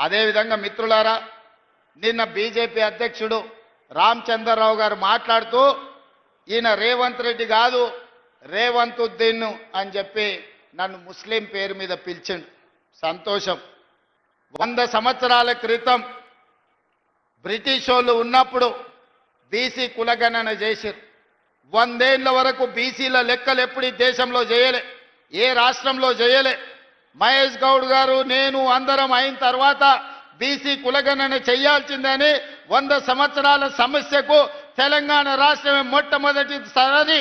అదేవిధంగా మిత్రులారా, నిన్న బీజేపీ అధ్యక్షుడు రామచంద్రరావు గారు మాట్లాడుతూ ఈయన రేవంత్ రెడ్డి కాదు రేవంతుద్దీన్ అని చెప్పి నన్ను ముస్లిం పేరు మీద పిలిచిండు. సంతోషం. 100 సంవత్సరాల క్రితం బ్రిటిష్ వాళ్ళు ఉన్నప్పుడు బీసీ కులగణన చేశారు. 100 ఏళ్ల వరకు బీసీల లెక్కలు ఎప్పుడు ఈ దేశంలో చేయలే, ఏ రాష్ట్రంలో చేయలే. మహేష్ గౌడ్ గారు నేను అందరం అయిన తర్వాత బీసీ కులగణన చేయాల్సిందని 100 సంవత్సరాల సమస్యకు తెలంగాణ రాష్ట్రమే మొట్టమొదటిసారి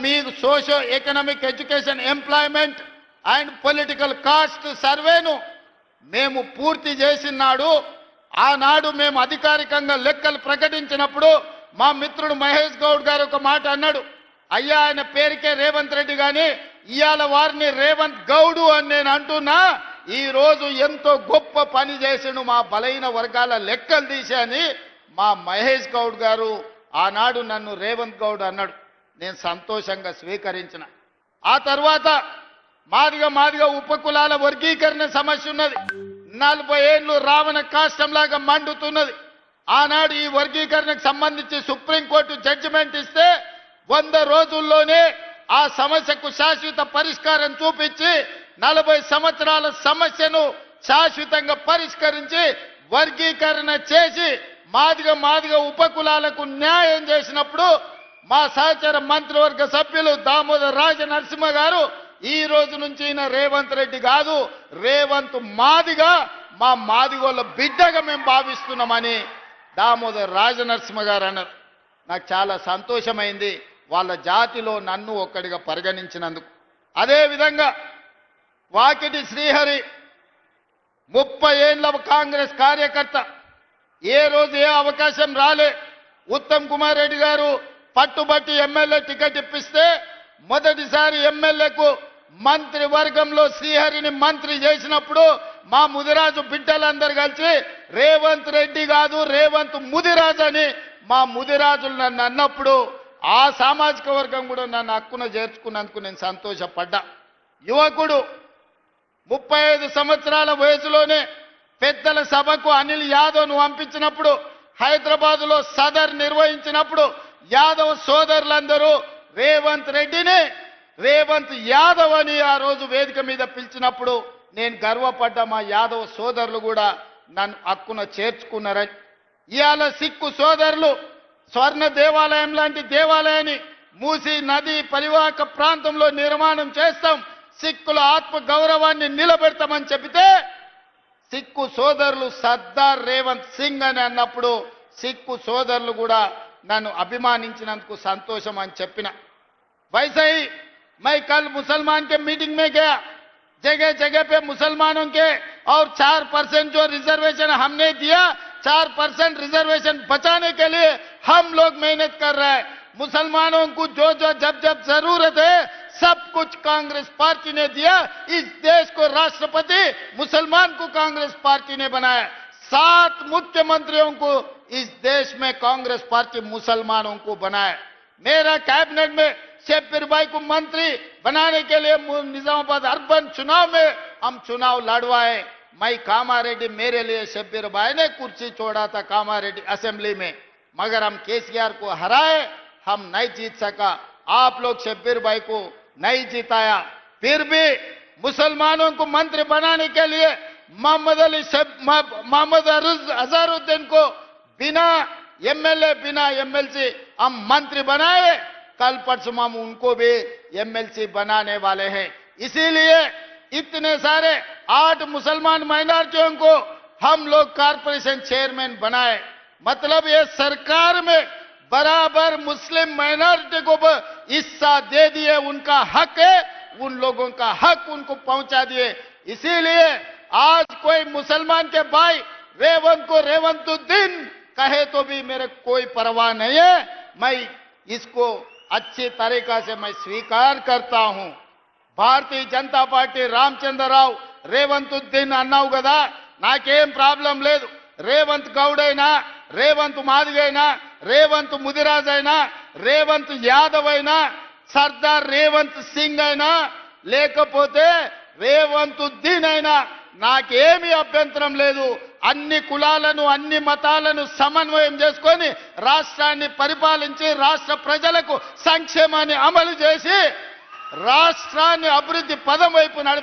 మీ socio economic education employment and political caste సర్వేను మేము పూర్తి చేసినాడు. ఆనాడు మేము అధికారికంగా లెక్కలు ప్రకటించినప్పుడు మా మిత్రుడు మహేష్ గౌడ్ గారు ఒక మాట అన్నాడు, అయ్యా ఆయన పేరుకే రేవంత్ రెడ్డి కానీ ఇవాళ వారిని రేవంత్ గౌడు అని నేను అంటున్నా. ఈ రోజు ఎంతో గొప్ప పని చేసిండు మా బలైన వర్గాల లెక్కలు తీశాని మా మహేష్ గౌడ్ గారు ఆనాడు నన్ను రేవంత్ గౌడ్ అన్నాడు. నేను సంతోషంగా స్వీకరించిన. ఆ తర్వాత మాదిగా ఉపకులాల వర్గీకరణ సమస్య ఉన్నది. 40 ఏళ్ళు రావణ కాష్టంలాగా మండుతున్నది. ఆనాడు ఈ వర్గీకరణకు సంబంధించి సుప్రీంకోర్టు జడ్జిమెంట్ ఇస్తే 100 రోజుల్లోనే ఆ సమస్యకు శాశ్వత పరిష్కారం చూపించి 40 సంవత్సరాల సమస్యను శాశ్వతంగా పరిష్కరించి వర్గీకరణ చేసి మాదిగా ఉపకులాలకు న్యాయం చేసినప్పుడు మా సహచర మంత్రివర్గ సభ్యులు దామోదర్ రాజనరసింహ గారు ఈ రోజు నుంచి ఈయన రేవంత్ రెడ్డి కాదు రేవంత్ మాదిగా మా మాదిగోళ్ళ బిడ్డగా మేము భావిస్తున్నామని దామోదర్ రాజనరసింహ గారు అన్నారు. నాకు చాలా సంతోషమైంది వాళ్ళ జాతిలో నన్ను ఒక్కడిగా పరిగణించినందుకు. అదేవిధంగా వాకిటి శ్రీహరి 30 ఏళ్ల కాంగ్రెస్ కార్యకర్త, ఏ రోజు ఏ అవకాశం రాలే. ఉత్తమ్ కుమార్ రెడ్డి గారు పట్టుబట్టి ఎమ్మెల్యే టికెట్ ఇప్పిస్తే మొదటిసారి ఎమ్మెల్యేకు మంత్రివర్గంలో శ్రీహరిని మంత్రి చేసినప్పుడు మా ముదిరాజు బిడ్డలందరూ కలిసి రేవంత్ రెడ్డి కాదు రేవంత్ ముదిరాజు అని మా ముదిరాజులు నన్ను అన్నప్పుడు ఆ సామాజిక వర్గం కూడా నన్ను హక్కున చేర్చుకున్నందుకు నేను సంతోషపడ్డా. యువకుడు 35 సంవత్సరాల వయసులోనే పెద్దల సభకు అనిల్ యాదవ్ను పంపించినప్పుడు హైదరాబాదులో సదర్ నిర్వహించినప్పుడు యాదవ్ సోదరులందరూ రేవంత్ రెడ్డిని రేవంత్ యాదవ్ అని ఆ రోజు వేదిక మీద పిలిచినప్పుడు నేను గర్వపడ్డా. మా యాదవ్ సోదరులు కూడా నన్ను హక్కున చేర్చుకున్నారని. ఇవాళ సిక్కు సోదరులు స్వర్ణ దేవాలయం లాంటి దేవాలయాన్ని మూసీ నది పరివాహక ప్రాంతంలో నిర్మాణం చేస్తాం, సిక్కుల ఆత్మ గౌరవాన్ని నిలబెడతామని చెబితే సిక్కు సోదరులు సర్దార్ రేవంత్ సింగ్ అని అన్నప్పుడు సిక్కు సోదరులు కూడా నన్ను అభిమానించినందుకు సంతోషం అని చెప్పిన. वैसे ही मैं कल मुसलमान के मीटिंग में गया, जगह जगह पे मुसलमानों के और 4% जो रिजर्वेशन हमने दिया 4% रिजर्वेशन बचाने के लिए हम लोग मेहनत कर रहे हैं. मुसलमानों को जो जब जरूरत है सब कुछ कांग्रेस पार्टी ने दिया. इस देश को राष्ट्रपति मुसलमान को कांग्रेस पार्टी ने बनाया. 7 मुख्यमंत्रियों को इस देश में कांग्रेस पार्टी मुसलमानों को बनाया. मेरा कैबिनेट में शेब्बीर भाई को मंत्री बनाने के लिए निजामाबाद अर्बन चुनाव में हम चुनाव लड़वाए. मैं कामारेड्डी, मेरे लिए शेब्बीर भाई ने कुर्सी छोड़ा था कामारेड्डी असेंबली में, मगर हम केसीआर को हराए, हम नहीं जीत सका. आप लोग शेब्बीर भाई को नहीं जिताया. फिर भी मुसलमानों को मंत्री बनाने के लिए मोहम्मद अजहरुद्दीन को बिना एमएलए बिना एमएलसी हम मंत्री बनाए. कल परसों हम उनको भी एमएलसी बनाने वाले हैं. इसीलिए इतने सारे 8 मुसलमान माइनॉरिटियों को हम लोग कॉर्पोरेशन चेयरमैन बनाए. मतलब ये सरकार में बराबर मुस्लिम माइनॉरिटी को हिस्सा दे दिए. उनका हक है, उन लोगों का हक उनको पहुंचा दिए. इसीलिए आज कोई मुसलमान के भाई रेवंत को रेवंतुद्दीन कहे तो भी मेरे कोई परवाह नहीं है. मैं इसको अच्छी तरीका से मैं स्वीकार करता हूं. भारतीय जनता पार्टी రామచంద్రరావు రేవంతుద్దీన్ అన్నావు కదా, నాకేం ప్రాబ్లం లేదు. రేవంత్ గౌడ్ అయినా రేవంత్ మాదిగైనా రేవంత్ ముదిరాజ్ అయినా రేవంత్ యాదవ్ అయినా సర్దార్ రేవంత్ సింగ్ అయినా లేకపోతే రేవంతుద్దీన్ అయినా నాకేమీ అభ్యంతరం లేదు. అన్ని కులాలను అన్ని మతాలను సమన్వయం చేసుకొని రాష్ట్రాన్ని పరిపాలించి రాష్ట్ర ప్రజలకు సంక్షేమాన్ని అమలు చేసి రాష్ట్రాన్ని అభివృద్ధి పదం వైపు